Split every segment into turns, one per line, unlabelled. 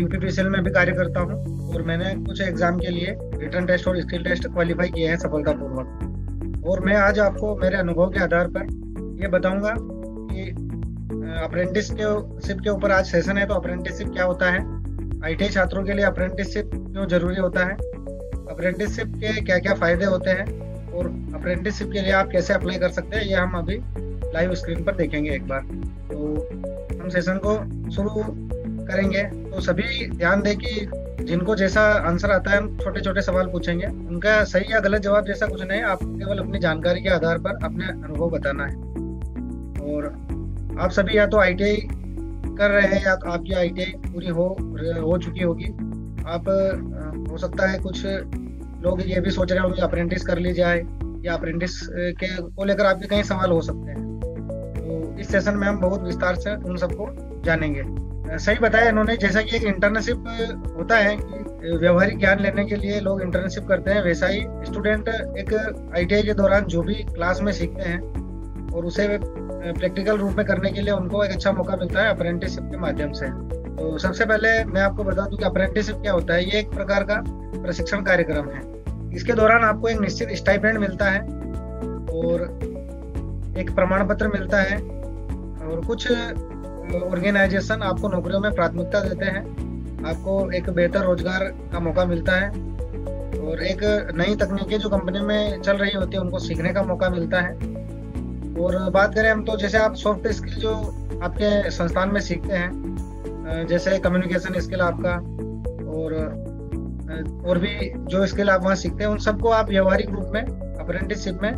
UPPCL में भी कार्य करता हूँ और मैंने कुछ एग्जाम के लिए रिटन टेस्ट और स्किल टेस्ट क्वालिफाई किए हैं सफलतापूर्वक। और मैं आज आपको मेरे अनुभव के आधार पर ये बताऊंगा कि अप्रेंटिसशिप के ऊपर आज सेशन है। तो अप्रेंटिसशिप क्या होता है, आईटीआई छात्रों के लिए अप्रेंटिसशिप क्यों जरूरी होता है, अप्रेंटिसशिप के क्या क्या फायदे होते हैं और अप्रेंटिसशिप के लिए आप कैसे अप्लाई कर सकते हैं, ये हम अभी लाइव स्क्रीन पर देखेंगे एक बार। तो हम सेशन को शुरू करेंगे। तो सभी ध्यान दें कि जिनको जैसा आंसर आता है हम छोटे छोटे सवाल पूछेंगे, उनका सही या गलत जवाब जैसा कुछ नहीं है, आपको केवल अपनी जानकारी के आधार पर अपने अनुभव बताना है। और आप सभी या तो आईटीआई कर रहे हैं या तो आपकी आईटीआई पूरी हो चुकी होगी। आप हो सकता है कुछ लोग ये भी सोच रहे होंगे अप्रेंटिस कर ली जाए, या अप्रेंटिस के को लेकर आपके कई सवाल हो सकते हैं। तो इस सेशन में हम बहुत विस्तार से उन सबको जानेंगे। सही बताया इन्होंने, जैसा कि एक इंटर्नशिप होता है कि व्यवहारिक ज्ञान लेने के लिए लोग इंटर्नशिप करते हैं, वैसा ही स्टूडेंट एक आईटीआई के दौरान जो भी क्लास में सीखते हैं और उसे प्रैक्टिकल रूप में करने के लिए उनको एक अच्छा मौका मिलता है अप्रेंटिसशिप के माध्यम से। तो सबसे पहले मैं आपको बता दूं कि अप्रेंटिसशिप क्या होता है। ये एक प्रकार का प्रशिक्षण कार्यक्रम है। इसके दौरान आपको एक निश्चित स्टाइपेंड मिलता है और एक प्रमाण पत्र मिलता है और कुछ ऑर्गेनाइजेशन आपको नौकरियों में प्राथमिकता देते हैं। आपको एक बेहतर रोजगार का मौका मिलता है और एक नई तकनीकें जो कंपनी में चल रही होती है उनको सीखने का मौका मिलता है। और बात करें हम तो जैसे आप सॉफ्ट स्किल जो आपके संस्थान में सीखते हैं, जैसे कम्युनिकेशन स्किल आपका और भी जो स्किल आप वहाँ सीखते हैं, उन सबको आप व्यवहारिक रूप में अप्रेंटिसशिप में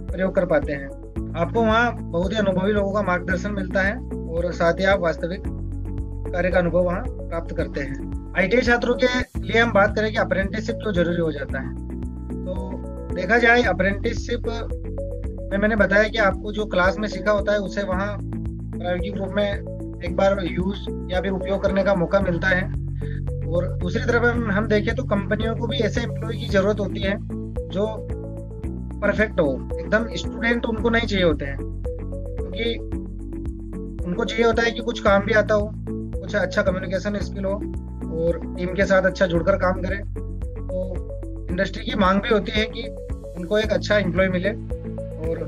प्रयोग कर पाते हैं। आपको वहाँ बहुत ही अनुभवी लोगों का मार्गदर्शन मिलता है और साथ ही आप वास्तविक कार्य का अनुभव वहाँ प्राप्त करते हैं। आईटीआई छात्रों के लिए हम बात करें कि अप्रेंटिसशिप क्यों जरूरी हो जाता है। तो देखा जाए अप्रेंटिसशिप में मैंने बताया कि आपको जो क्लास में सीखा होता है उसे वहाँ प्रायोगिक रूप में एक बार यूज या फिर उपयोग करने का मौका मिलता है। और दूसरी तरफ हम देखें तो कंपनियों को भी ऐसे एम्प्लॉय की जरूरत होती है जो परफेक्ट हो, एकदम स्टूडेंट उनको नहीं चाहिए होते हैं, क्योंकि उनको चाहिए होता है कि कुछ काम भी आता हो, कुछ अच्छा कम्युनिकेशन स्किल हो और टीम के साथ अच्छा जुड़कर काम करे। तो इंडस्ट्री की मांग भी होती है कि उनको एक अच्छा एम्प्लॉय मिले और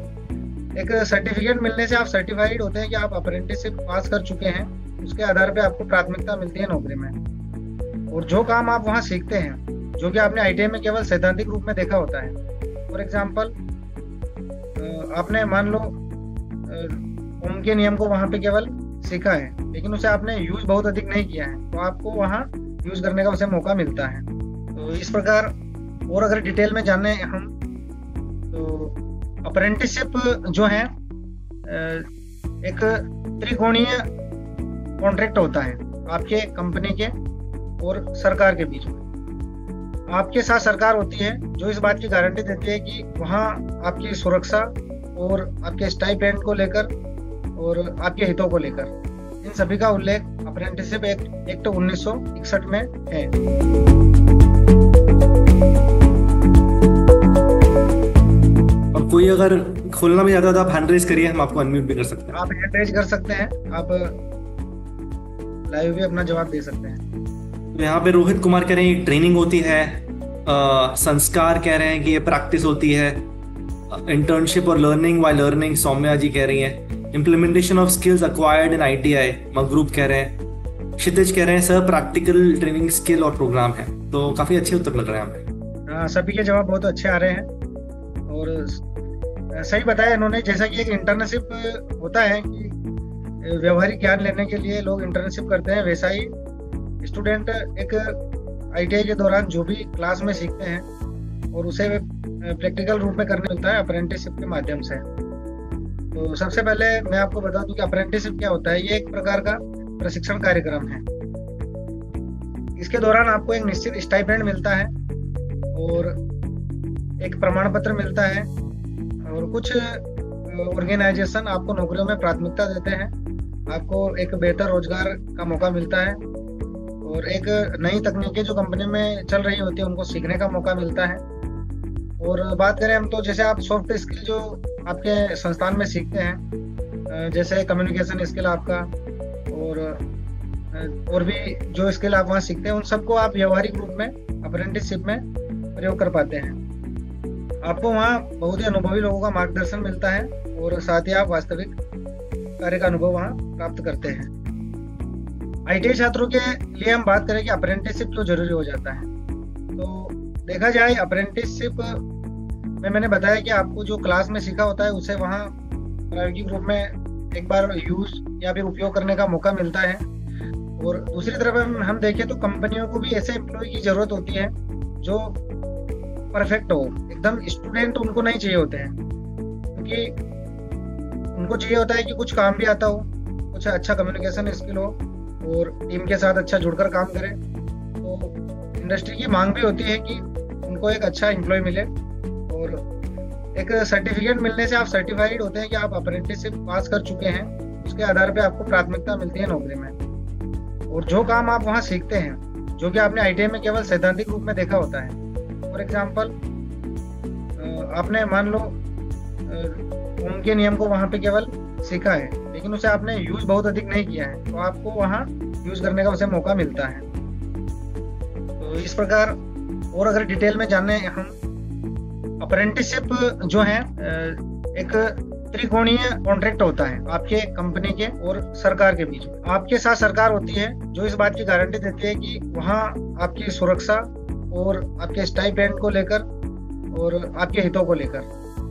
एक सर्टिफिकेट मिलने से आप सर्टिफाइड होते हैं कि आप अप्रेंटिसशिप पास कर चुके हैं। उसके आधार पे आपको प्राथमिकता मिलती है नौकरी में। और जो काम आप वहाँ सीखते हैं, जो कि आपने आईटीआई में केवल सैद्धांतिक रूप में देखा होता है, फॉर एग्जाम्पल आपने मान लो ओम के नियम को वहाँ पे केवल सीखा है, लेकिन उसे आपने यूज बहुत अधिक नहीं किया है, तो आपको वहाँ यूज करने का उसे मौका मिलता है। तो इस प्रकार और अगर डिटेल में जाने हम तो अप्रेंटिसशिप जो है एक त्रिकोणीय कॉन्ट्रैक्ट होता है आपके कंपनी के और सरकार के बीच में। आपके साथ सरकार होती है जो इस बात की गारंटी देती है कि वहाँ आपकी सुरक्षा और आपके स्टाइपेंड को लेकर और आपके हितों को लेकर, इन सभी का उल्लेख अप्रेंटिसशिप एक्ट 1961 में है।
और कोई अगर खोलना भी चाहता है तो आप हैंड रेज करिए, हम आपको अनम्यूट भी कर सकते हैं।
आप हैंड रेज कर सकते हैं, आप लाइव भी अपना जवाब दे सकते हैं।
तो यहाँ पे रोहित कुमार कह रहे हैं ये ट्रेनिंग होती है, संस्कार कह रहे हैं कि ये प्रैक्टिस होती है, इंटर्नशिप और लर्निंग वाई लर्निंग सौम्या जी कह रही हैं, implementation of skills acquired in ITI मगरूप कह रहे हैं, क्षितिज कह रहे हैं सर प्रैक्टिकल ट्रेनिंग स्किल और प्रोग्राम है। तो काफी अच्छे उत्तर मिल रहे हैं हमें।
सभी के जवाब बहुत अच्छे आ रहे हैं और सही बताया इन्होंने, जैसा कि एक इंटर्नशिप होता है कि व्यवहारिक ज्ञान लेने के लिए लोग इंटर्नशिप करते हैं, वैसा ही स्टूडेंट एक आईटीआई के दौरान जो भी क्लास में सीखते हैं और उसे प्रैक्टिकल रूप में करने मिलता है अप्रेंटिसशिप के माध्यम से। तो सबसे पहले मैं आपको बता दूं कि अप्रेंटिसशिप क्या होता है। ये एक प्रकार का प्रशिक्षण कार्यक्रम है। इसके दौरान आपको एक निश्चित स्टाइपेंड मिलता है और एक प्रमाण पत्र मिलता है और कुछ ऑर्गेनाइजेशन आपको नौकरियों में प्राथमिकता देते हैं। आपको एक बेहतर रोजगार का मौका मिलता है और एक नई तकनीकें जो कंपनी में चल रही होती है उनको सीखने का मौका मिलता है। और बात करें हम तो जैसे आप सॉफ्ट स्किल जो आपके संस्थान में सीखते हैं, जैसे कम्युनिकेशन स्किल आपका और भी जो स्किल आप वहाँ सीखते हैं उन सबको आप व्यवहारिक रूप में अप्रेंटिसशिप में प्रयोग कर पाते हैं। आपको वहाँ बहुत ही अनुभवी लोगों का मार्गदर्शन मिलता है और साथ ही आप वास्तविक कार्य का अनुभव वहाँ प्राप्त करते हैं। आईटीआई छात्रों के लिए हम बात करें कि अप्रेंटिसशिप तो जरूरी हो जाता है। तो देखा जाए अप्रेंटिसशिप में मैंने बताया कि आपको जो क्लास में सीखा होता है उसे वहाँ प्रायोगिक रूप में एक बार यूज या फिर उपयोग करने का मौका मिलता है। और दूसरी तरफ हम देखें तो कंपनियों को भी ऐसे एम्प्लॉय की जरूरत होती है जो परफेक्ट हो, एकदम स्टूडेंट उनको नहीं चाहिए होते हैं, क्योंकि उनको चाहिए होता है कि कुछ काम भी आता हो, कुछ अच्छा कम्युनिकेशन स्किल हो और टीम के साथ अच्छा जुड़कर काम करे। तो इंडस्ट्री की मांग भी होती है कि उनको एक अच्छा एम्प्लॉय मिले और एक सर्टिफिकेट मिलने से आप सर्टिफाइड होते हैं कि आप अप्रेंटिसशिप पास कर चुके हैं। उसके आधार पे आपको प्राथमिकता मिलती है नौकरी में। और जो काम आप वहाँ सीखते हैं, जो कि आपने आईटीआई में केवल सैद्धांतिक रूप में देखा होता है, फॉर एग्जाम्पल आपने मान लो ओम के नियम को वहाँ पे केवल सीखा है, लेकिन उसे आपने यूज बहुत अधिक नहीं किया है, तो आपको वहाँ यूज करने का उसे मौका मिलता है। तो इस प्रकार और अगर डिटेल में जाने हम, अप्रेंटिसशिप जो है एक त्रिकोणीय कॉन्ट्रैक्ट होता है आपके कंपनी के और सरकार के बीच में। आपके साथ सरकार होती है जो इस बात की गारंटी देती है कि वहाँ आपकी सुरक्षा और आपके स्टाइपेंड को लेकर और आपके हितों को लेकर,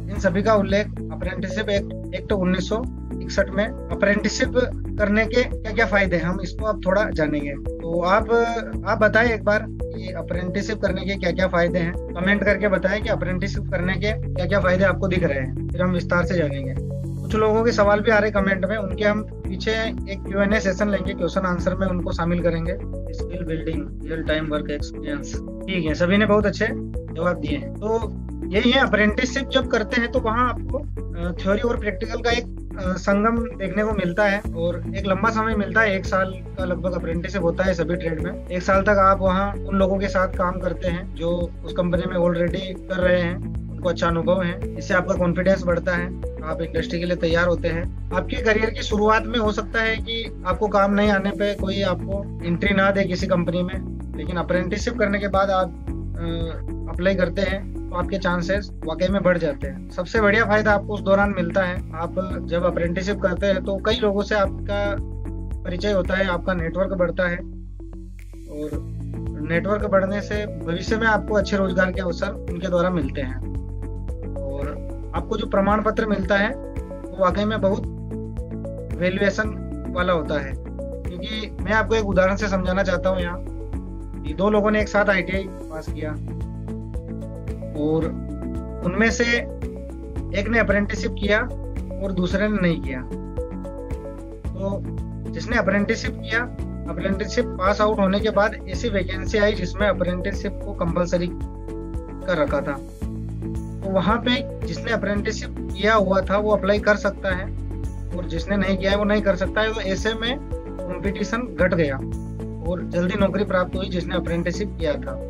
इन सभी का उल्लेख अप्रेंटिसशिप एक्ट 1961 में। अप्रेंटिसशिप करने के क्या क्या फायदे हैं, हम इसको अब थोड़ा जानेंगे। तो आप बताएं एक बार कि अप्रेंटिसशिप करने के क्या क्या फायदे हैं। कमेंट करके बताएं कि अप्रेंटिसशिप करने के क्या क्या फायदे आपको दिख रहे हैं, फिर हम विस्तार से जानेंगे। कुछ लोगों के सवाल भी आ रहे कमेंट में, उनके हम पीछे एक Q&A सेशन लेंगे, क्वेश्चन आंसर में उनको शामिल करेंगे। Skill building, real time work experience, ठीक है, सभी ने बहुत अच्छे जवाब दिए हैं। तो यही है, अप्रेंटिसशिप जब करते हैं तो वहाँ आपको थ्योरी और प्रैक्टिकल का एक संगम देखने को मिलता है और एक लंबा समय मिलता है। 1 साल का लगभग अप्रेंटिसशिप होता है सभी ट्रेड में। 1 साल तक आप वहाँ उन लोगों के साथ काम करते हैं जो उस कंपनी में ऑलरेडी कर रहे हैं, उनको अच्छा अनुभव है, इससे आपका कॉन्फिडेंस बढ़ता है, आप इंडस्ट्री के लिए तैयार होते हैं। आपके करियर की शुरुआत में हो सकता है कि आपको काम नहीं आने पे कोई आपको एंट्री ना दे किसी कंपनी में, लेकिन अप्रेंटिसशिप करने के बाद आप अप्लाई करते हैं तो आपके चांसेस वाकई में बढ़ जाते हैं। सबसे बढ़िया फायदा आपको उस दौरान मिलता है, आप जब अप्रेंटिसशिप करते हैं तो कई लोगों से आपका परिचय होता है, आपका नेटवर्क बढ़ता है और नेटवर्क बढ़ने से भविष्य में आपको अच्छे रोजगार के अवसर उनके द्वारा मिलते हैं। और आपको जो प्रमाण पत्र मिलता है वो वाकई में बहुत वैल्यूएशन वाला होता है, क्योंकि मैं आपको एक उदाहरण से समझाना चाहता हूँ। यहाँ 2 लोगों ने एक साथ आईटीआई पास किया और उनमें से एक ने अप्रेंटिसशिप किया और दूसरे ने नहीं किया। तो जिसने अप्रेंटिसशिप किया, अप्रेंटिसशिप पास आउट होने के बाद ऐसी वैकेंसी आई जिसमें अप्रेंटिसशिप को कंपलसरी कर रखा था। तो वहाँ पे जिसने अप्रेंटिसशिप किया हुआ था वो अप्लाई कर सकता है और जिसने नहीं किया है वो नहीं कर सकता है। तो ऐसे में कंपटीशन घट गया और जल्दी नौकरी प्राप्त हुई जिसने अप्रेंटिसशिप किया था।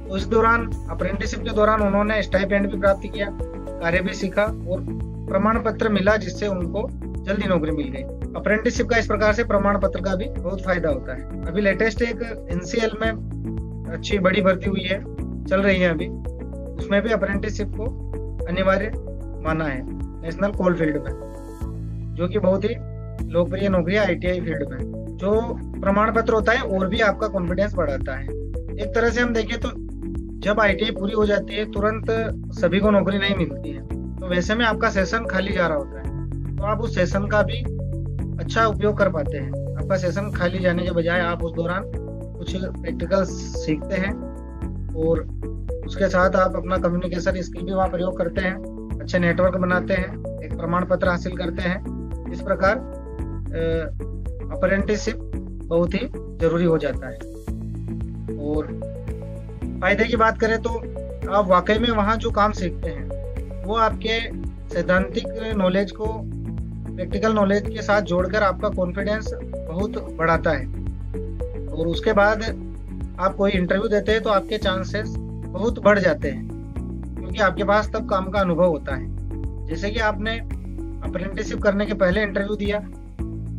तो इस दौरान, अप्रेंटिसशिप के दौरान उन्होंने स्टाइपेंड भी प्राप्त किया, कार्य भी सीखा और प्रमाण पत्र मिला जिससे उनको जल्दी नौकरी मिल गई। अप्रेंटिसशिप का इस प्रकार से प्रमाण पत्र का भी बहुत फायदा होता है। अभी लेटेस्ट एक NCL में अच्छी बड़ी भर्ती हुई है, चल रही है अभी, उसमें भी अप्रेंटिसशिप को अनिवार्य माना है नेशनल कोल फील्ड में, जो कि बहुत ही लोकप्रिय नौकरी है आईटीआई फील्ड में। जो प्रमाण पत्र होता है और भी आपका कॉन्फिडेंस बढ़ाता है। एक तरह से हम देखें तो जब आईटीआई पूरी हो जाती है तुरंत सभी को नौकरी नहीं मिलती है, तो वैसे में आपका सेशन खाली जा रहा होता है, तो आप उस सेशन का भी अच्छा उपयोग कर पाते हैं। आपका सेशन खाली जाने के बजाय आप उस दौरान कुछ प्रैक्टिकल सीखते हैं और उसके साथ आप अपना कम्युनिकेशन स्किल भी वहाँ प्रयोग करते हैं, अच्छे नेटवर्क बनाते हैं, एक प्रमाण पत्र हासिल करते हैं। इस प्रकार अप्रेंटिसशिप बहुत ही जरूरी हो जाता है। और फायदे की बात करें तो आप वाकई में वहाँ जो काम सीखते हैं वो आपके सैद्धांतिक नॉलेज को प्रैक्टिकल नॉलेज के साथ जोड़कर आपका कॉन्फिडेंस बहुत बढ़ाता है। और उसके बाद आप कोई इंटरव्यू देते हैं तो आपके चांसेस बहुत बढ़ जाते हैं, क्योंकि आपके पास तब काम का अनुभव होता है। जैसे कि आपने अप्रेंटिसशिप करने के पहले इंटरव्यू दिया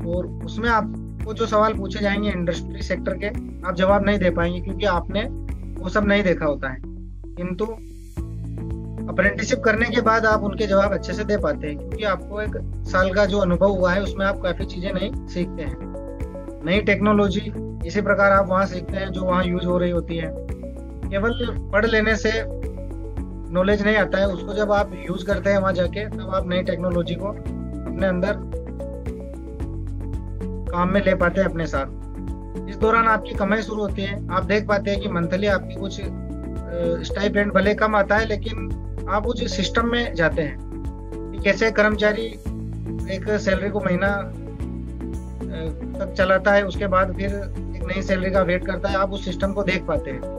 और उसमें आप आपको जो सवाल पूछे जाएंगे इंडस्ट्री सेक्टर के, आप जवाब नहीं दे पाएंगे क्योंकि आपने वो सब नहीं देखा होता है। किंतु अप्रेंटिसशिप करने के बाद आप उनके जवाब अच्छे से दे पाते हैं, क्योंकि आपको 1 साल का जो अनुभव हुआ है उसमें आप काफ़ी चीज़ें नई सीखते हैं। नई टेक्नोलॉजी इसी प्रकार आप वहाँ सीखते हैं जो वहाँ यूज हो रही होती है। केवल पढ़ लेने से नॉलेज नहीं आता है, उसको जब आप यूज करते हैं वहाँ जाके, तब आप नई टेक्नोलॉजी को अपने अंदर काम में ले पाते हैं अपने साथ। इस दौरान आपकी कमाई शुरू होती है। आप देख पाते हैं कि मंथली आपकी कुछ स्टाइपेंड भले कम आता है, लेकिन आप उस सिस्टम में जाते हैं कि कैसे कर्मचारी एक सैलरी को महीना तक चलाता है, उसके बाद फिर एक नई सैलरी का वेट करता है। आप उस सिस्टम को देख पाते हैं।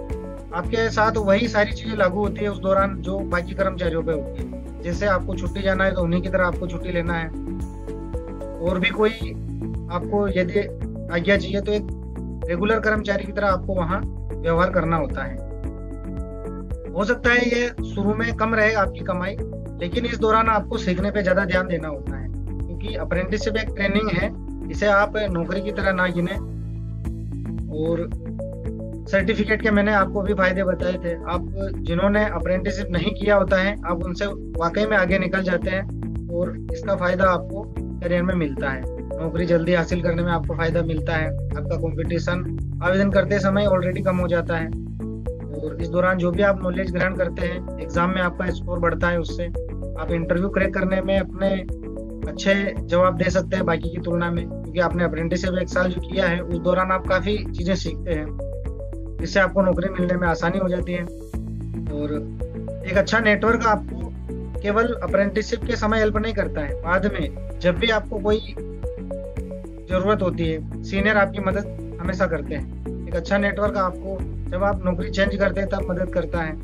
आपके साथ वही सारी चीजें लागू होती है उस दौरान जो बाकी कर्मचारियों पे होती है। जैसे आपको छुट्टी जाना है तो उन्हीं की तरह आपको छुट्टी लेना है, और भी कोई आपको यदि आज्ञा चाहिए तो एक रेगुलर कर्मचारी की तरह आपको वहाँ व्यवहार करना होता है। हो सकता है ये शुरू में कम रहे आपकी कमाई, लेकिन इस दौरान आपको सीखने पे ज्यादा ध्यान देना होता है, क्योंकि अप्रेंटिसशिप एक ट्रेनिंग है, इसे आप नौकरी की तरह ना गिने। और सर्टिफिकेट के मैंने आपको भी फायदे बताए थे। आप जिन्होंने अप्रेंटिसशिप नहीं किया होता है, आप उनसे वाकई में आगे निकल जाते हैं और इसका फायदा आपको करियर में मिलता है। नौकरी जल्दी हासिल करने में आपको फायदा मिलता है। आपका कंपटीशन आवेदन करते समय ऑलरेडी कम हो जाता है, और इस दौरान जो भी आप नॉलेज ग्रहण करते हैं, एग्जाम में आपका स्कोर बढ़ता है। उससे आप इंटरव्यू क्रैक करने में अपने अच्छे जवाब दे सकते हैं बाकी की तुलना में, क्योंकि आपने अप्रेंटिसशिप 1 साल जो किया है उस दौरान आप काफी चीजें सीखते हैं, जिससे आपको नौकरी मिलने में आसानी हो जाती है। और एक अच्छा नेटवर्क आपको केवल अप्रेंटिसशिप के समय हेल्प नहीं करता है, बाद में जब भी आपको कोई जरूरत होती है, सीनियर आपकी मदद हमेशा करते हैं। एक अच्छा नेटवर्क आपको जब आप नौकरी चेंज करते हैं तब मदद करता है।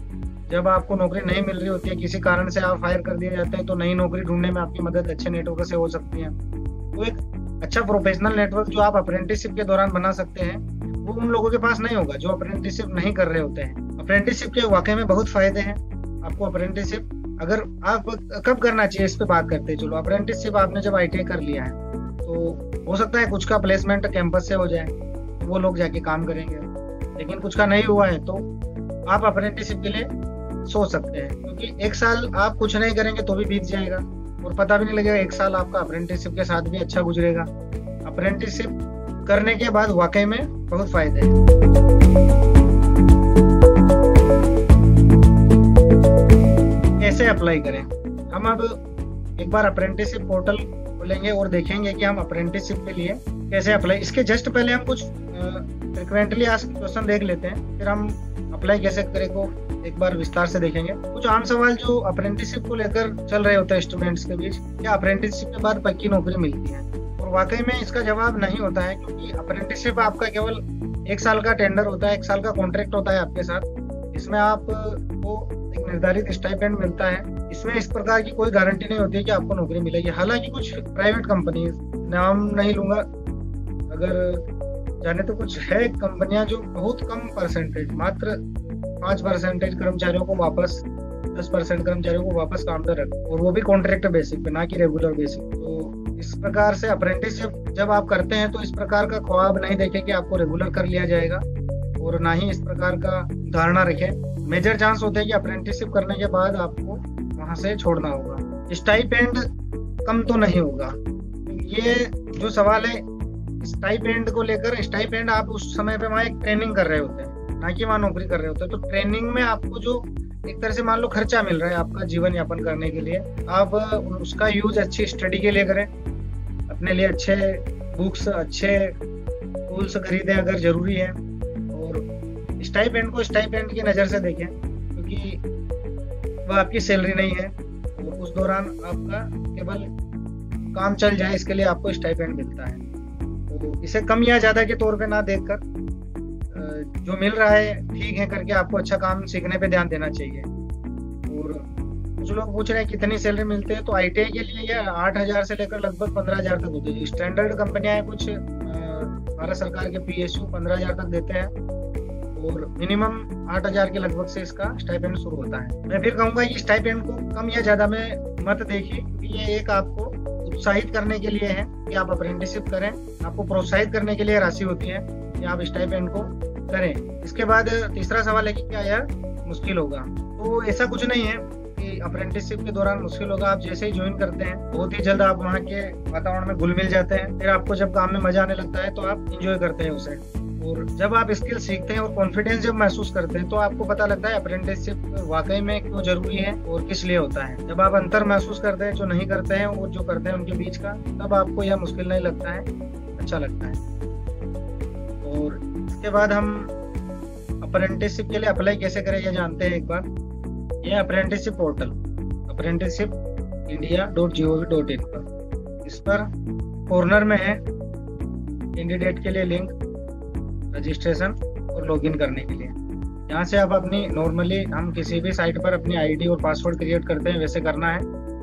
जब आपको नौकरी नहीं मिल रही होती है, किसी कारण से आप फायर कर दिए जाते हैं, तो नई नौकरी ढूंढने में आपकी मदद अच्छे नेटवर्क से हो सकती है। तो एक अच्छा प्रोफेशनल नेटवर्क जो आप अप्रेंटिसशिप के दौरान बना सकते हैं, वो उन लोगों के पास नहीं होगा जो अप्रेंटिसशिप नहीं कर रहे होते हैं। अप्रेंटिसशिप के वाकई में बहुत फायदे हैं। आपको अप्रेंटिसशिप अगर आप कब करना चाहिए इस पे बात करते हैं। चलो, अप्रेंटिसशिप आपने जब ITI कर लिया है तो हो सकता है कुछ का प्लेसमेंट कैंपस से हो जाए, तो वो लोग जाके काम करेंगे, लेकिन कुछ का नहीं हुआ है तो आप अप्रेंटिसशिप के लिए सोच सकते हैं, क्योंकि 1 साल आप कुछ नहीं करेंगे तो भी बीत जाएगा और पता भी नहीं लगेगा। 1 साल आपका अप्रेंटिसशिप के साथ भी अच्छा गुजरेगा। अप्रेंटिसशिप करने के बाद वाकई में बहुत फायदे हैं। कैसे अप्लाई करें? हम अब एक बार अप्रेंटिसशिप पोर्टल खोलेंगे और देखेंगे कि हम अप्रेंटिसशिप के लिए कैसे अप्लाई। इसके जस्ट पहले हम कुछ फ्रिक्वेंटली आस्क्ड क्वेश्चन देख लेते हैं, फिर हम अप्लाई कैसे करें को एक बार विस्तार से देखेंगे। कुछ आम सवाल जो अप्रेंटिसशिप को लेकर चल रहे होते हैं स्टूडेंट्स के बीच, क्या अप्रेंटिसशिप के बाद पक्की नौकरी मिलती है? और वाकई में इसका जवाब नहीं होता है, क्योंकि अप्रेंटिसशिप आपका केवल 1 साल का टेंडर होता है, 1 साल का कॉन्ट्रैक्ट होता है आपके साथ। इसमें आपको एक निर्धारित स्टाइपेंड मिलता है। इसमें इस प्रकार की कोई गारंटी नहीं होती है कि आपको नौकरी मिलेगी। हालांकि कुछ प्राइवेट कंपनी, नाम नहीं लूंगा, अगर जाने तो कुछ है कंपनियां जो बहुत कम परसेंटेज, मात्र 5% कर्मचारियों को वापस, 10% कर्मचारियों को वापस काम पर रख, और वो भी कॉन्ट्रैक्ट बेसिक पे, ना कि रेगुलर बेसिक। तो इस प्रकार से अप्रेंटिसशिप जब आप करते हैं तो इस प्रकार का ख्वाब नहीं देखें कि आपको रेगुलर कर लिया जाएगा, और ना ही इस प्रकार का धारणा रखें। मेजर चांस होते हैं कि अप्रेंटिसशिप करने के बाद आपको वहां से छोड़ना होगा। स्टाइपेंड कम तो नहीं होगा। ये जो सवाल है स्टाइपेंड को लेकर, स्टाइपेंड आप उस समय पे वहाँ एक ट्रेनिंग कर रहे होते हैं, ना कि वहाँ नौकरी कर रहे होते हैं। तो ट्रेनिंग में आपको जो एक तरह से मान लो खर्चा मिल रहा है आपका जीवन यापन करने के लिए, आप उसका यूज अच्छी स्टडी के लिए करें, अपने लिए अच्छे बुक्स, अच्छे टूल्स खरीदें अगर जरूरी है, और स्टाइपेंड को स्टाइपेंड की नज़र से देखें, क्योंकि वह आपकी सैलरी नहीं है। और उस दौरान आपका केवल काम चल जाए इसके लिए आपको स्टाइपेंड मिलता है। तो इसे कम या ज़्यादा के तौर पे ना देखकर जो मिल रहा है ठीक है करके आपको अच्छा काम सीखने पे ध्यान देना चाहिए। और कुछ लोग पूछ रहे हैं कितनी सैलरी मिलती है, तो ITI के लिए ये 8,000 से लेकर लगभग 15,000 तक होती है। स्टैंडर्ड कंपनियां हैं कुछ, भारत सरकार के PSU 15,000 तक देते हैं, और मिनिमम 8,000 के लगभग से इसका स्टाइपेंड शुरू होता है। मैं फिर कहूंगा कि स्टाइपेंड को कम या ज्यादा में मत देखिए, क्योंकि ये एक आपको उत्साहित करने के लिए है कि आप अप्रेंटिसशिप करें, आपको प्रोत्साहित करने के लिए राशि होती है कि आप स्टाइपेंड को करें। इसके बाद तीसरा सवाल है कि क्या यह मुश्किल होगा। तो ऐसा कुछ नहीं है कि अप्रेंटिसशिप के दौरान मुश्किल होगा। आप जैसे ही ज्वाइन करते हैं बहुत ही जल्द आप वहाँ के वातावरण में घुल मिल जाते हैं। फिर आपको जब काम में मजा आने लगता है तो आप इंजॉय करते हैं उसे। और जब आप स्किल सीखते हैं और कॉन्फिडेंस जब महसूस करते हैं तो आपको पता लगता है अप्रेंटिसशिप वाकई में क्यों जरूरी है और किस लिए होता है। जब आप अंतर महसूस करते हैं जो नहीं करते हैं और जो करते हैं उनके बीच का, तब आपको यह मुश्किल नहीं लगता है, अच्छा लगता है। और इसके बाद हम अप्रेंटिसशिप के लिए अप्लाई कैसे करें यह जानते हैं। एक बार यह अप्रेंटिसशिप पोर्टल apprenticeshipindia.gov.in पर, इस पर कॉर्नर में है कैंडिडेट के लिए लिंक, रजिस्ट्रेशन और लॉगिन करने के लिए। यहाँ से आप अपनी नॉर्मली हम किसी भी साइट पर अपनी आईडी और पासवर्ड क्रिएट करते हैं वैसे करना है।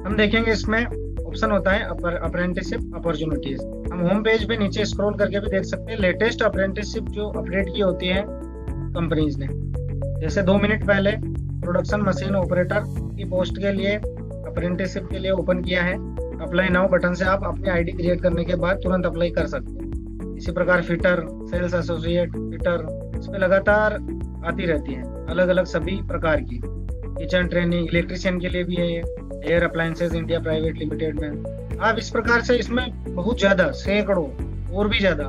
हम देखेंगे इसमें ऑप्शन होता है अप्रेंटिसशिप अपॉर्चुनिटीज। हम होम पेज पे नीचे स्क्रॉल करके भी देख सकते हैं लेटेस्ट अप्रेंटिसशिप जो अपडेट की होती है कंपनीज ने। जैसे 2 मिनट पहले प्रोडक्शन मशीन ऑपरेटर की पोस्ट के लिए अप्रेंटिसशिप के लिए ओपन किया है। अप्लाई नाउ बटन से आप अपनी आईडी क्रिएट करने के बाद तुरंत अप्लाई कर सकते हैं। इसी प्रकार फिटर, सेल्स एसोसिएट, फिटर, इस पे लगातार आती रहती है अलग अलग सभी प्रकार की। किचन ट्रेनिंग, इलेक्ट्रिशियन के लिए भी है ये, air appliances India private limited में। आप इस प्रकार से इसमें बहुत ज्यादा, सैकड़ों और भी ज्यादा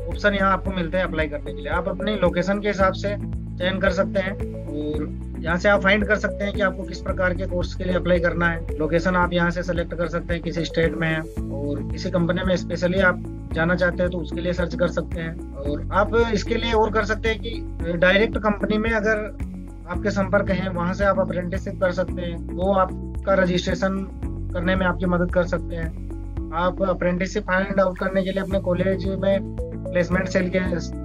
ऑप्शन यहाँ आपको मिलते हैं अप्लाई करने के लिए। आप अपनी लोकेशन के हिसाब से चयन कर सकते हैं और यहाँ से आप फाइंड कर सकते हैं कि आपको किस प्रकार के कोर्स के लिए अप्लाई करना है। लोकेशन आप यहाँ से सेलेक्ट कर सकते हैं किसी स्टेट में है, और किसी कंपनी में स्पेशली आप जाना चाहते हैं तो उसके लिए सर्च कर सकते हैं। और आप इसके लिए और कर सकते हैं कि डायरेक्ट कंपनी में अगर आपके संपर्क हैं वहां से आप अप्रेंटिसशिप कर सकते हैं, वो आपका रजिस्ट्रेशन करने में आपकी मदद कर सकते हैं। आप अप्रेंटिसशिप फाइंड आउट करने के लिए अपने कॉलेज में प्लेसमेंट सेल के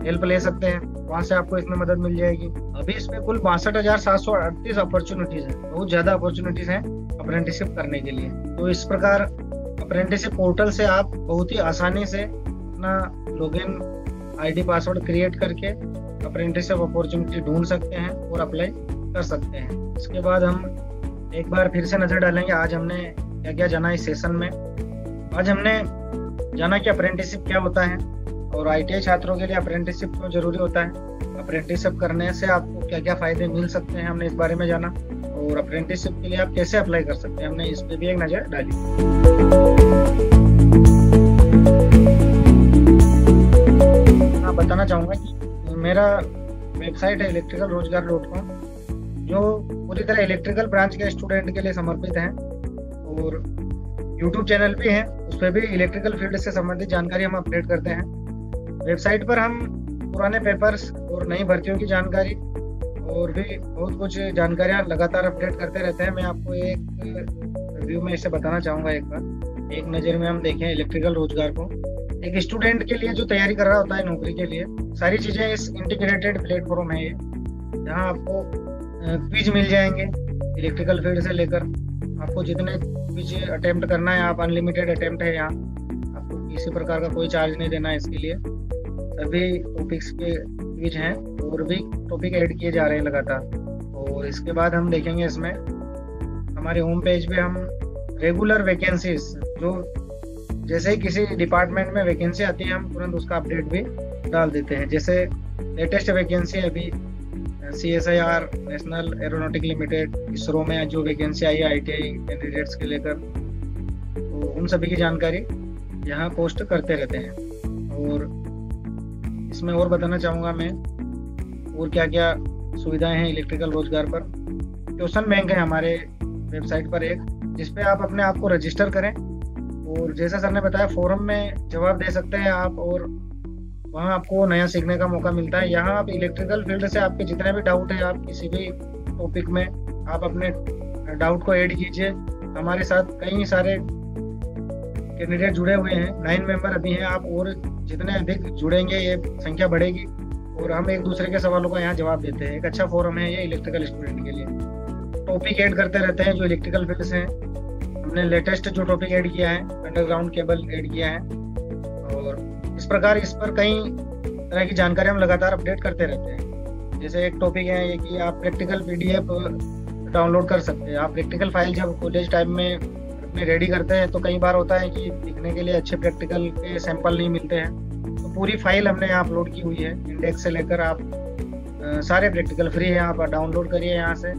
हेल्प ले सकते हैं, वहां से आपको इसमें मदद मिल जाएगी। अभी इसमें कुल 62,738 अपॉर्चुनिटीज है, बहुत ज्यादा अपॉर्चुनिटीज हैं अप्रेंटिसशिप करने के लिए। तो इस प्रकार अप्रेंटिसशिप पोर्टल से आप बहुत ही आसानी से अपना लॉगिन, आईडी, पासवर्ड क्रिएट करके अप्रेंटिसशिप अपॉर्चुनिटी ढूंढ सकते हैं और अप्लाई कर सकते हैं। इसके बाद हम एक बार फिर से नजर डालेंगे आज हमने क्या क्या जाना इस सेशन में। आज हमने जाना कि अप्रेंटिसशिप क्या होता है और आईटीआई छात्रों के लिए अप्रेंटिसशिप क्यों जरूरी होता है, अप्रेंटिसशिप करने से आपको क्या क्या फायदे मिल सकते हैं हमने इस बारे में जाना, और अप्रेंटिसशिप के लिए आप कैसे अप्लाई कर सकते हैं हमने इस पे भी एक नजर डाली। मैं बताना चाहूंगा कि मेरा वेबसाइट है electricalrojgar.com जो पूरी तरह इलेक्ट्रिकल ब्रांच के स्टूडेंट के लिए समर्पित है, और यूट्यूब चैनल भी है, उस पर भी इलेक्ट्रिकल फील्ड से संबंधित जानकारी हम अपडेट करते हैं। वेबसाइट पर हम पुराने पेपर्स और नई भर्तियों की जानकारी और भी बहुत कुछ जानकारियां लगातार अपडेट करते रहते हैं। मैं आपको एक रिव्यू में इसे बताना चाहूँगा। एक बार एक नज़र में हम देखें इलेक्ट्रिकल रोजगार को, एक स्टूडेंट के लिए जो तैयारी कर रहा होता है नौकरी के लिए, सारी चीज़ें इस इंटीग्रेटेड प्लेटफॉर्म है ये, जहाँ आपको क्विज मिल जाएंगे इलेक्ट्रिकल फील्ड से लेकर आपको जितने क्विज अटेम्प्ट करना है, आप अनलिमिटेड अटेम्प्ट है यहाँ, आपको किसी प्रकार का कोई चार्ज नहीं देना है इसके लिए। सभी टॉपिक्स के क्विज हैं और भी टॉपिक ऐड किए जा रहे हैं लगातार। और इसके बाद हम देखेंगे इसमें हमारे होम पेज पे हम रेगुलर वैकेंसीज, जो जैसे ही किसी डिपार्टमेंट में वैकेंसी आती है हम तुरंत उसका अपडेट भी डाल देते हैं। जैसे लेटेस्ट वैकेंसी अभी CSIR national aeronautic limited, ISRO में जो वैकेंसी आई है ITI कैंडिडेट्स के लेकर, तो उन सभी की जानकारी यहाँ पोस्ट करते रहते हैं। और इसमें और बताना चाहूँगा मैं और क्या क्या सुविधाएं हैं इलेक्ट्रिकल रोजगार पर। क्वेश्चन बैंक है हमारे वेबसाइट पर एक, जिसपे आप अपने आप को रजिस्टर करें और जैसा सर ने बताया फॉरम में जवाब दे सकते हैं आप, और वहाँ आपको नया सीखने का मौका मिलता है। यहाँ आप इलेक्ट्रिकल फील्ड से आपके जितने भी डाउट है, आप किसी भी टॉपिक में आप अपने डाउट को ऐड कीजिए। हमारे साथ कई सारे कैंडिडेट जुड़े हुए हैं, 9 मेंबर अभी हैं। आप और जितने अधिक जुड़ेंगे ये संख्या बढ़ेगी और हम एक दूसरे के सवालों का यहाँ जवाब देते हैं। एक अच्छा फोरम है ये इलेक्ट्रिकल स्टूडेंट के लिए। टॉपिक ऐड करते रहते हैं जो इलेक्ट्रिकल फील्ड से हैं। हमने लेटेस्ट जो टॉपिक ऐड किया है, अंडरग्राउंड केबल ऐड किया है, और इस प्रकार इस पर कई तरह की जानकारी हम लगातार अपडेट करते रहते हैं। जैसे एक टॉपिक है ये कि आप प्रैक्टिकल PDF डाउनलोड कर सकते हैं। आप प्रैक्टिकल फाइल जब कॉलेज टाइम में अपने रेडी करते हैं तो कई बार होता है कि दिखने के लिए अच्छे प्रैक्टिकल के सैंपल नहीं मिलते हैं, तो पूरी फाइल हमने यहाँ अपलोड की हुई है। इंडेक्स से लेकर आप सारे प्रैक्टिकल फ्री है, आप डाउनलोड करिए यहाँ से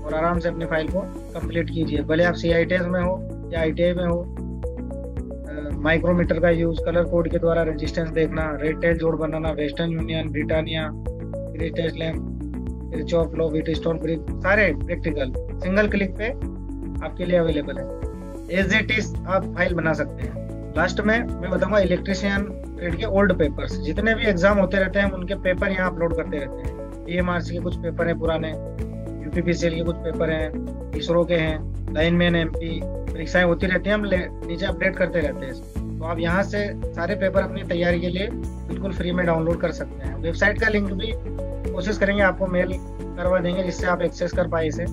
और आराम से अपनी फाइल को कंप्लीट कीजिए। भले आप CITS में हो या ITI में हो। माइक्रोमीटर का यूज, कलर कोड के द्वारा रेजिस्टेंस देखना, रेट टेस्ट जोड़ बनाना, Western Union, Britannia, greatest lamp, Kirchhoff law, Wheatstone bridge, सारे प्रैक्टिकल सिंगल क्लिक पे आपके लिए अवेलेबल है। एज इट इज आप फाइल बना सकते हैं। लास्ट में मैं बताऊंगा इलेक्ट्रिशियन ट्रेड के ओल्ड पेपर्स, जितने भी एग्जाम होते रहते हैं उनके पेपर यहाँ अपलोड करते रहते हैं। EMRC के कुछ पेपर हैं पुराने, UPPCL के कुछ पेपर हैं, इसरो के हैं, लाइनमैन MP परीक्षाएं होती रहती हैं, हम नीचे अपडेट करते रहते हैं। तो आप यहाँ से सारे पेपर अपनी तैयारी के लिए बिल्कुल फ्री में डाउनलोड कर सकते हैं। वेबसाइट का लिंक भी कोशिश करेंगे आपको मेल करवा देंगे जिससे आप एक्सेस कर पाए इसे।